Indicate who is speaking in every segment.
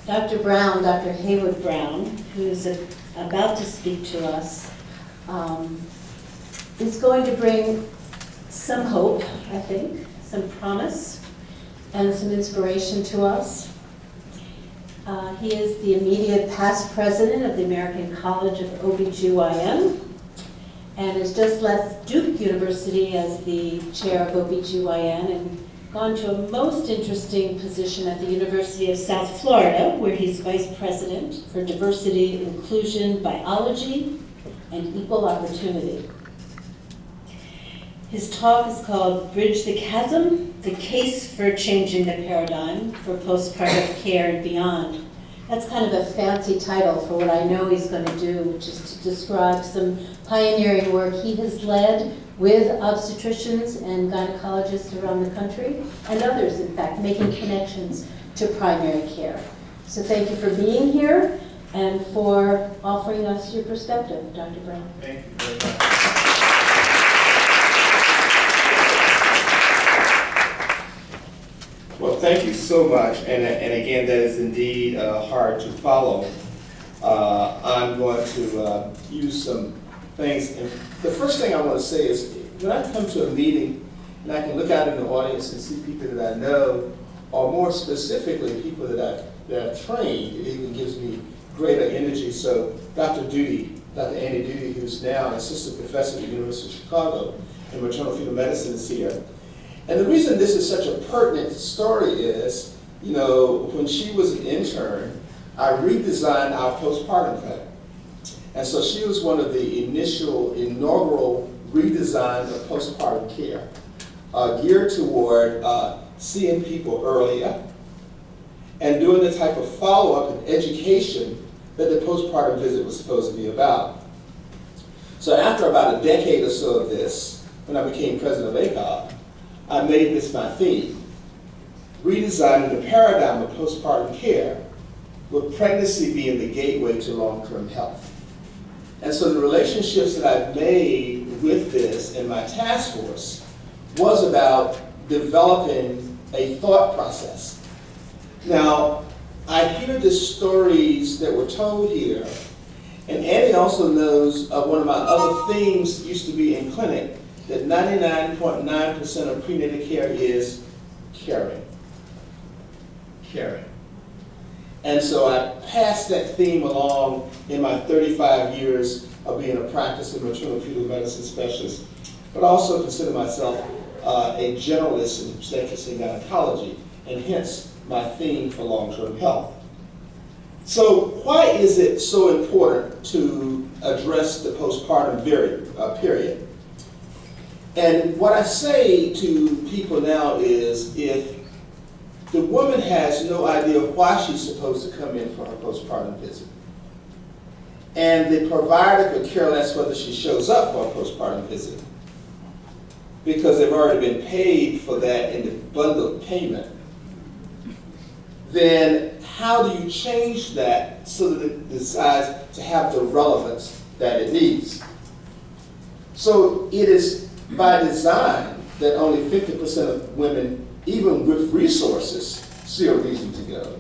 Speaker 1: Dr. Brown, Dr. Haywood Brown, who's about to speak to us, is going to bring some hope, I think, some promise, and some inspiration to us. He is the immediate past president of the American College of OBGYN and has just left Duke University as the chair of OBGYN and gone to a most interesting position at the University of South Florida, where he's vice president for diversity, inclusion, biology, and equal opportunity. His talk is called Bridge the Chasm, the case for changing the paradigm for postpartum care and beyond. That's kind of a fancy title for what I know he's going to do, which is to describe some pioneering work he has led with obstetricians and gynecologists around the country, and others, in fact, making connections to primary care. So thank you for being here and for offering us your perspective, Dr. Brown.
Speaker 2: Thank you very much. Well, thank you so much, and again, that is indeed hard to follow. I'm going to use some things, and the first thing I want to say is, when I come to a meeting, and I can look out in the audience and see people that I know, or more specifically, people that I've trained, it even gives me greater energy. So Dr. Andy Duty, who's now an assistant professor at the University of Chicago in maternal fetal medicine, is here. And the reason this is such a pertinent story is, you know, when she was an intern, I redesigned our postpartum clinic. And so she was one of the inaugural redesigns of postpartum care, geared toward seeing people earlier and doing the type of follow-up and education that the postpartum visit was supposed to be about. So after about a decade or so of this, when I became president of ACOG, I made this my theme, redesigning the paradigm of postpartum care, with pregnancy being the gateway to long-term health. And so the relationships that I've made with this in my task force was about developing a thought process. Now, I hear the stories that were told here, and Annie also knows one of my other themes used to be in clinic, that 99.9% of prenatal care is caring. Caring. And so I passed that theme along in my 35 years of being a practicing maternal fetal medicine specialist, but also consider myself a generalist in obstetrics and gynecology, and hence my theme for long-term health. So why is it so important to address the postpartum period? And what I say to people now is, if the woman has no idea why she's supposed to come in for her postpartum visit, and the provider could care less whether she shows up for a postpartum visit, because they've already been paid for that in the bundled payment, then how do you change that so that it decides to have the relevance that it needs? So it is by design that only 50% of women, even with resources, see a reason to go.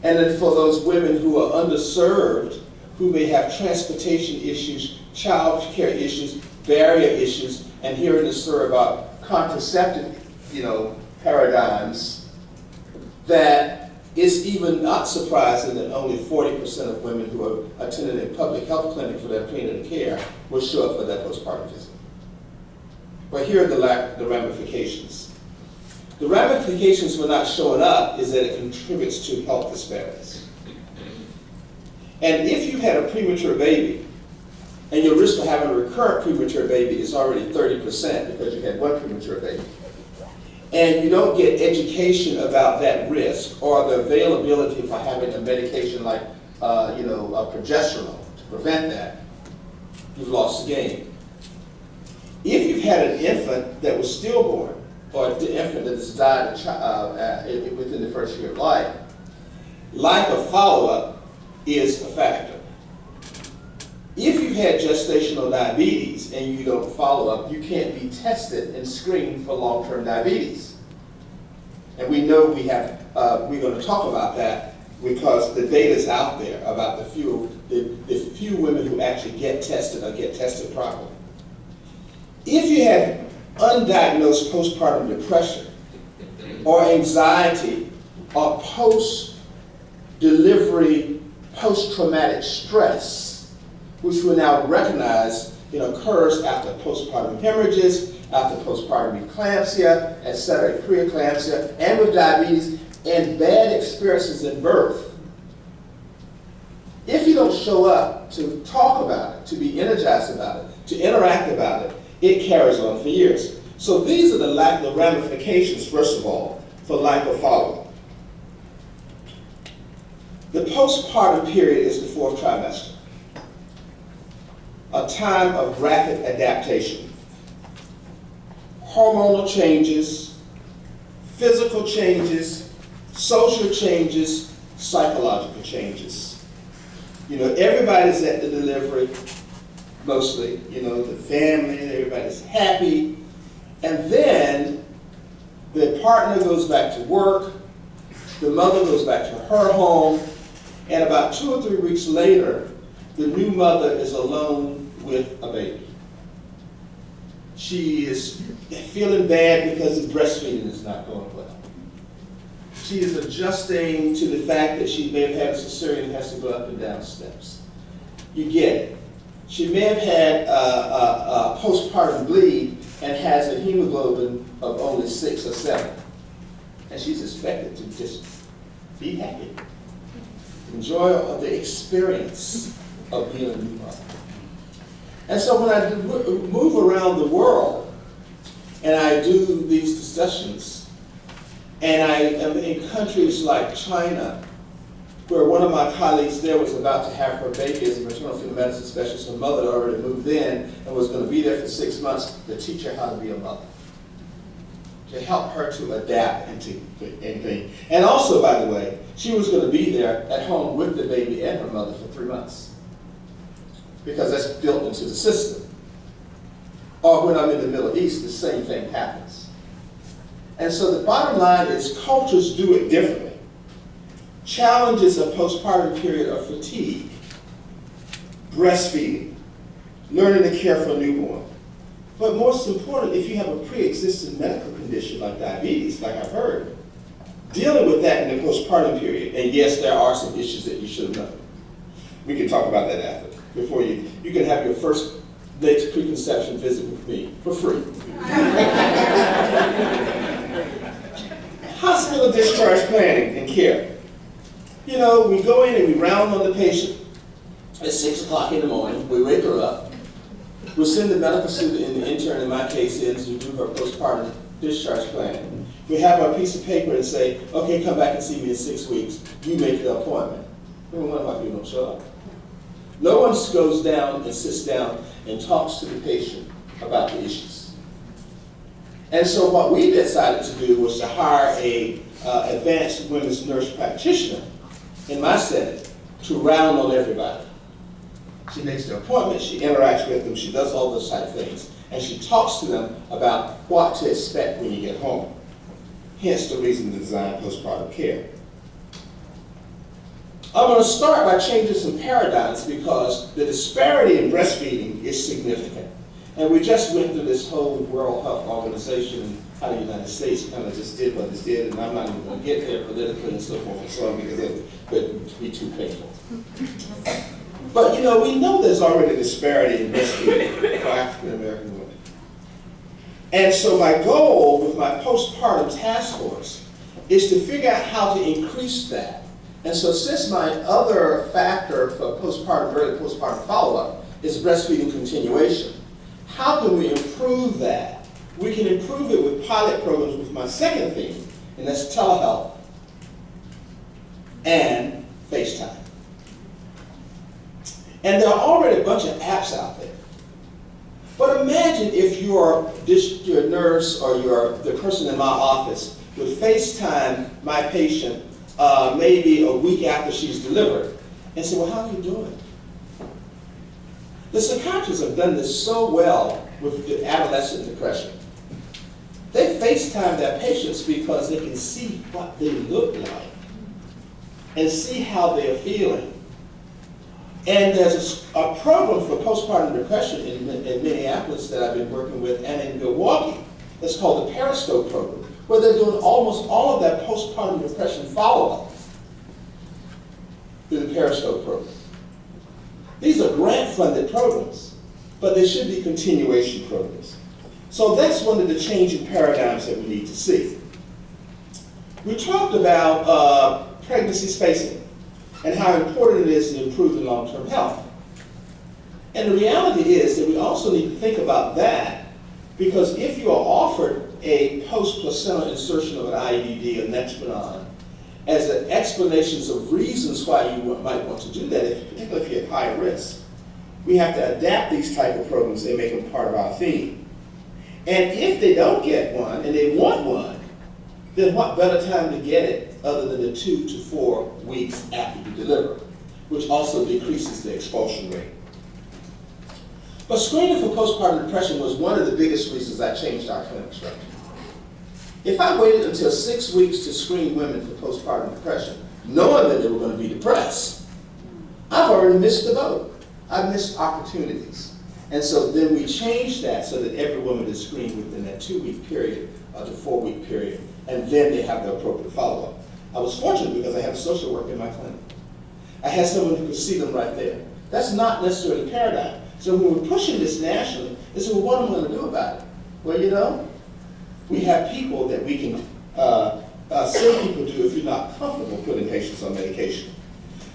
Speaker 2: And then for those women who are underserved, who may have transportation issues, child care issues, barrier issues, and hearing the story about contraceptive, paradigms, that it's even not surprising that only 40% of women who are attending a public health clinic for their prenatal care will show up for that postpartum visit. But here are the ramifications. The ramifications for not showing up is that it contributes to health disparities. And if you've had a premature baby, and your risk of having a recurrent premature baby is already 30% because you had one premature baby, and you don't get education about that risk or the availability for having a medication like progesterone to prevent that, you've lost the game. If you've had an infant that was stillborn, or an infant that has died within the first year of life, lack of follow-up is a factor. If you've had gestational diabetes and you don't follow up, you can't be tested and screened for long-term diabetes. And we know we have we're going to talk about that because the data is out there about the few women who actually get tested or get tested properly. If you have undiagnosed postpartum depression or anxiety or post-delivery post-traumatic stress, which we now recognize occurs after postpartum hemorrhages, after postpartum eclampsia, etc., preeclampsia, and with diabetes, and bad experiences at birth. If you don't show up to talk about it, to be energized about it, to interact about it, it carries on for years. So these are the ramifications, first of all, for lack of follow-up. The postpartum period is the 4th trimester, a time of rapid adaptation. Hormonal changes, physical changes, social changes, psychological changes. Everybody's at the delivery, mostly, the family, everybody's happy. And then the partner goes back to work, the mother goes back to her home, and about 2 or 3 weeks later, the new mother is alone with a baby. She is feeling bad because the breastfeeding is not going well. She is adjusting to the fact that she may have had a cesarean and has to go up and down steps. You get it. She may have had a postpartum bleed and has a hemoglobin of only 6 or 7. And she's expected to just be happy. Enjoy the experience of being a new mother. And so when I move around the world and I do these discussions, and I am in countries like China, where one of my colleagues there was about to have her baby as a maternal fetal medicine specialist. Her mother had already moved in and was going to be there for 6 months to teach her how to be a mother, to help her to adapt and to anything. And also, by the way, she was going to be there at home with the baby and her mother for 3 months, because that's built into the system. Or when I'm in the Middle East, the same thing happens. And so the bottom line is cultures do it differently. Challenges of postpartum period are fatigue, breastfeeding, learning to care for a newborn. But most important, if you have a pre-existing medical condition like diabetes, like I've heard, dealing with that in the postpartum period, and yes, there are some issues that you should know. We can talk about that after. Before you can have your first late preconception visit with me for free. Hospital discharge planning and care. We go in and we round on the patient at 6 o'clock in the morning. We wake her up. We'll send the medical student and the intern, in my case, in to do her postpartum discharge planning. We have our piece of paper and say, okay, come back and see me in 6 weeks. You make the appointment. One of my people don't show up. No one goes down and sits down and talks to the patient about the issues. And so what we decided to do was to hire a advanced women's nurse practitioner in my setting to round on everybody. She makes the appointment, she interacts with them, she does all those type of things, and she talks to them about what to expect when you get home. Hence the reason to design postpartum care. I'm going to start by changing some paradigms because the disparity in breastfeeding is significant. And we just went through this whole World Health Organization and how the United States kind of just did what it did, and I'm not even going to get there politically and so forth and so on because it would be too painful. But we know there's already disparity in breastfeeding for African American women. And so my goal with my postpartum task force is to figure out how to increase that. And so since my other factor for early postpartum follow-up is breastfeeding continuation, how can we improve that? We can improve it with pilot programs with my second theme, and that's telehealth and FaceTime. And there are already a bunch of apps out there. But imagine if your nurse or the person in my office would FaceTime my patient maybe a week after she's delivered and say, well, how are you doing? The psychiatrists have done this so well with the adolescent depression. They FaceTime their patients because they can see what they look like and see how they're feeling. And there's a program for postpartum depression in Minneapolis that I've been working with, and in Milwaukee. It's called the Periscope program, where they're doing almost all of that postpartum depression follow-up through the Periscope program. These are grant-funded programs, but they should be continuation programs. So that's one of the changing paradigms that we need to see. We talked about pregnancy spacing and how important it is to improve the long-term health. And the reality is that we also need to think about that, because if you are offered a post-placental insertion of an IUD or Nexplanon as an explanations of reasons why you might want to do that, particularly if you're at high risk, we have to adapt these type of programs and make them part of our theme. And if they don't get one and they want one, then what better time to get it other than the 2 to 4 weeks after you deliver, which also decreases the expulsion rate. But screening for postpartum depression was one of the biggest reasons I changed our clinic structure. If I waited until 6 weeks to screen women for postpartum depression, knowing that they were going to be depressed, I've already missed the boat. I've missed opportunities. And so then we changed that so that every woman is screened within that 2-week period or the 4-week period, and then they have the appropriate follow-up. I was fortunate because I had a social worker in my clinic. I had someone who could see them right there. That's not necessarily the paradigm. So when we're pushing this nationally, they said, well, what am I going to do about it? Well, you know, we have people that we can send people to if you're not comfortable putting patients on medication.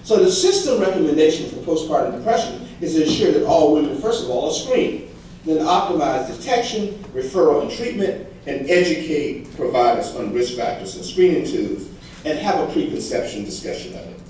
Speaker 2: So the system recommendation for postpartum depression is to ensure that all women, first of all, are screened, then optimize detection, referral, and treatment, and educate providers on risk factors and screening tools, and have a preconception discussion of it.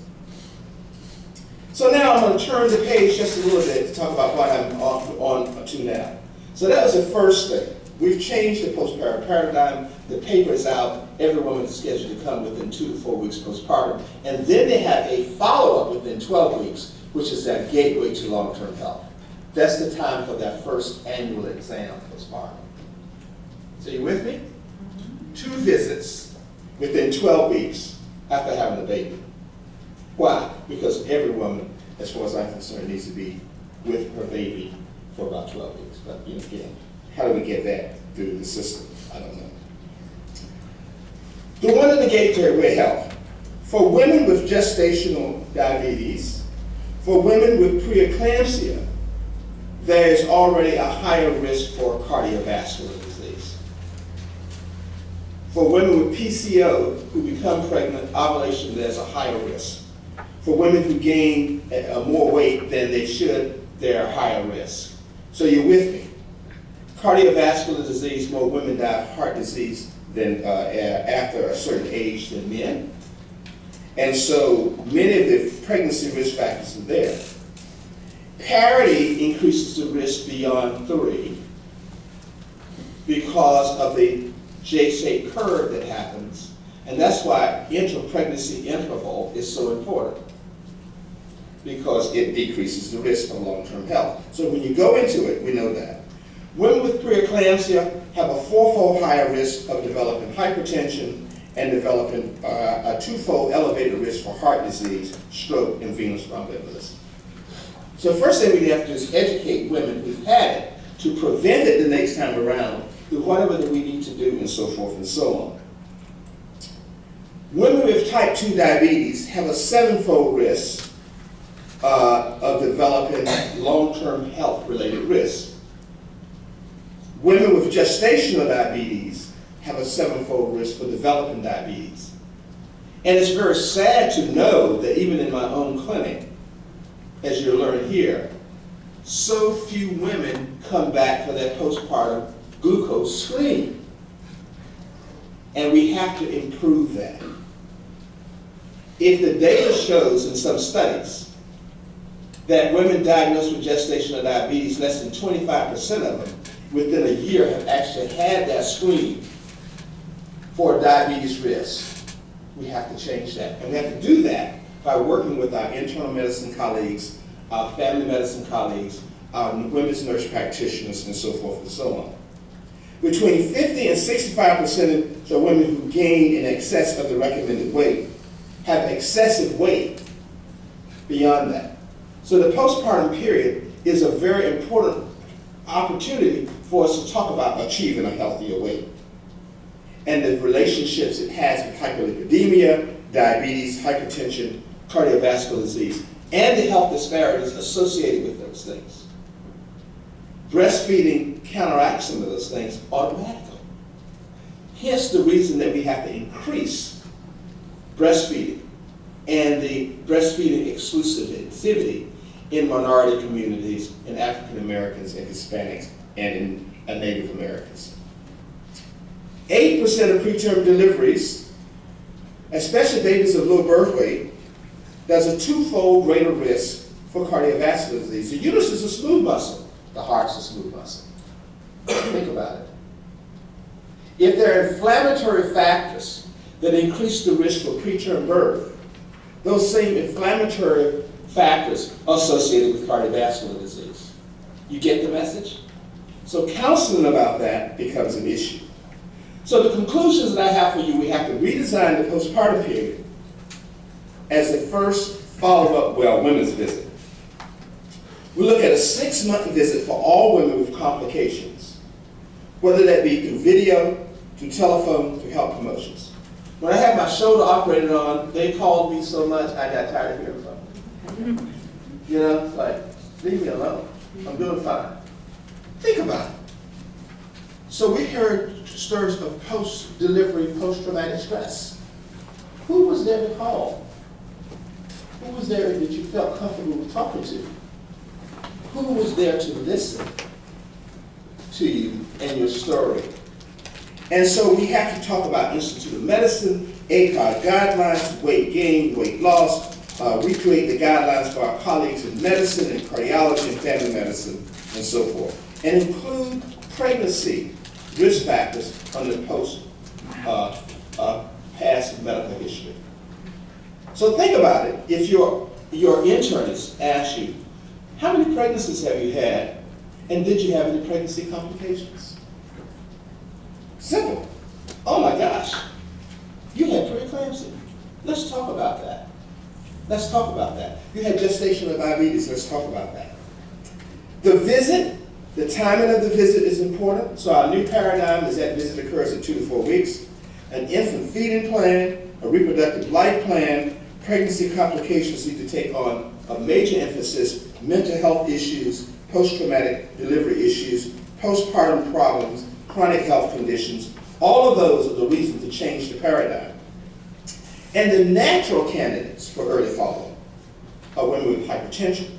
Speaker 2: So now I'm going to turn the page just a little bit to talk about what I'm on to now. So that was the first thing. We've changed the postpartum paradigm. The paper is out. Every woman is scheduled to come within 2 to 4 weeks postpartum. And then they have a follow-up within 12 weeks, which is that gateway to long-term health. That's the time for that first annual exam postpartum. So you with me? 2 visits within 12 weeks after having a baby. Why? Because every woman, as far as I'm concerned, needs to be with her baby for about 12 weeks. But you know, again, how do we get that through the system? I don't know. The one in the gateway health. For women with gestational diabetes, for women with preeclampsia, there is already a higher risk for cardiovascular disease. For women with PCO who become pregnant, ovulation, there's a higher risk. For women who gain more weight than they should, they're a higher risk. So you're with me. Cardiovascular disease, more women die of heart disease than after a certain age than men. And so many of the pregnancy risk factors are there. Parity increases the risk beyond 3 because of the J-shaped curve that happens. And that's why intra-pregnancy interval is so important, because it decreases the risk of long-term health. So when you go into it, we know that. Women with preeclampsia have a 4-fold higher risk of developing hypertension and developing a 2-fold elevated risk for heart disease, stroke, and venous thromboembolism. So the first thing we have to do is educate women who've had it to prevent it the next time around through whatever that we need to do and so forth and so on. Women with type 2 diabetes have a 7-fold risk of developing long-term health-related risks. Women with gestational diabetes have a 7-fold risk for developing diabetes. And it's very sad to know that even in my own clinic, as you'll learn here, so few women come back for their postpartum glucose screening. And we have to improve that. If the data shows in some studies that women diagnosed with gestational diabetes, less than 25% of them within a year have actually had that screening for diabetes risk, we have to change that. And we have to do that by working with our internal medicine colleagues, our family medicine colleagues, our women's nurse practitioners, and so forth and so on. Between 50 and 65% of women who gain in excess of the recommended weight have excessive weight beyond that. So the postpartum period is a very important opportunity for us to talk about achieving a healthier weight and the relationships it has with hyperlipidemia, diabetes, hypertension, cardiovascular disease, and the health disparities associated with those things. Breastfeeding counteracts some of those things automatically. Hence the reason that we have to increase breastfeeding and the breastfeeding exclusivity in minority communities, in African Americans and Hispanics, and in Native Americans. 8% of preterm deliveries, especially babies of low birth weight, there's a twofold greater risk for cardiovascular disease. The uterus is a smooth muscle. The heart's a smooth muscle. Think about it. If there are inflammatory factors that increase the risk for preterm birth, those same inflammatory factors are associated with cardiovascular disease. You get the message? So counseling about that becomes an issue. So the conclusions that I have for you, we have to redesign the postpartum period as the first follow-up women's visit. We look at a 6-month visit for all women with complications, whether that be through video, through telephone, through health promotions. When I had my shoulder operated on, they called me so much I got tired of hearing from them. You know, it's like, leave me alone. I'm doing fine. Think about it. So we heard stories of post-delivery, post-traumatic stress. Who was there to call? Who was there that you felt comfortable with talking to? Who was there to listen to you and your story? And so we have to talk about Institute of Medicine, ACOG guidelines, weight gain, weight loss, recreate the guidelines for our colleagues in medicine and cardiology and family medicine, and so forth. And include pregnancy risk factors on the past medical history. So think about it. If your internist asks you, how many pregnancies have you had, and did you have any pregnancy complications? Simple. Oh my gosh, you had preeclampsia. Let's talk about that. Let's talk about that. You had gestational diabetes. Let's talk about that. The visit, the timing of the visit is important. So our new paradigm is that visit occurs at 2 to 4 weeks. An infant feeding plan, a reproductive life plan, pregnancy complications need to take on a major emphasis, mental health issues, post-traumatic delivery issues, postpartum problems, chronic health conditions. All of those are the reasons to change the paradigm. And the natural candidates for early follow-up are women with hypertension,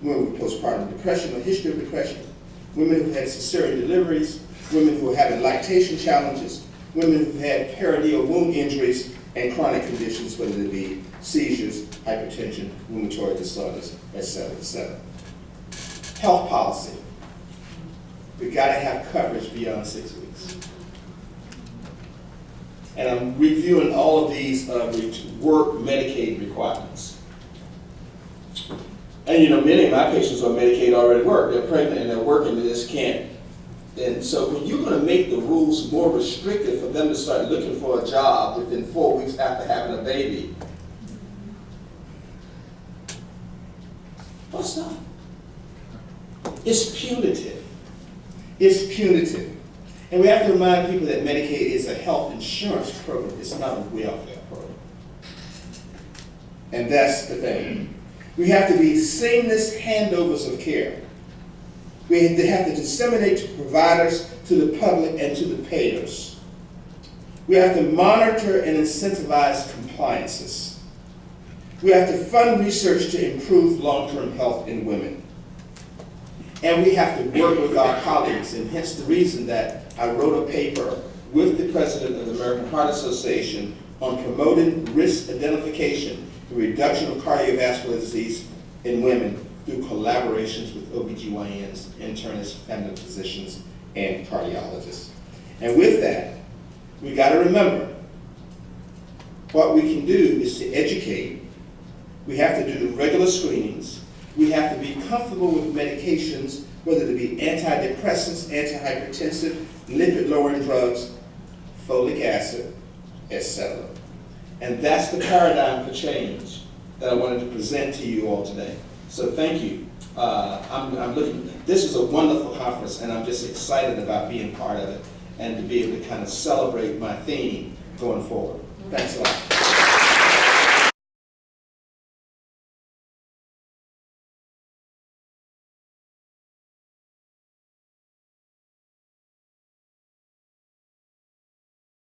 Speaker 2: women with postpartum depression or history of depression, women who had cesarean deliveries, women who are having lactation challenges, women who had perineal wound injuries and chronic conditions, whether it be seizures, hypertension, rheumatoid disorders, etc., etc. Health policy. We've got to have coverage beyond 6 weeks. And I'm reviewing all of these work Medicaid requirements. And you know, many of my patients on Medicaid already work. They're pregnant and they're working, they just can't. And so when you're going to make the rules more restrictive for them to start looking for a job within 4 weeks after having a baby, what's up? It's punitive. It's punitive. And we have to remind people that Medicaid is a health insurance program. It's not a welfare program. And that's the thing. We have to be seamless handovers of care. We have to disseminate to providers, to the public, and to the payers. We have to monitor and incentivize compliances. We have to fund research to improve long-term health in women. And we have to work with our colleagues, and hence the reason that I wrote a paper with the president of the American Heart Association on promoting risk identification and reduction of cardiovascular disease in women through collaborations with OBGYNs, internists, family physicians, and cardiologists. And with that, we got to remember, what we can do is to educate. We have to do the regular screenings. We have to be comfortable with medications, whether it be antidepressants, antihypertensive, lipid-lowering drugs, folic acid, etc. And that's the paradigm for change that I wanted to present to you all today. So thank you. This is a wonderful conference, and I'm just excited about being part of it and to be able to kind of celebrate my theme going forward. Thanks a lot.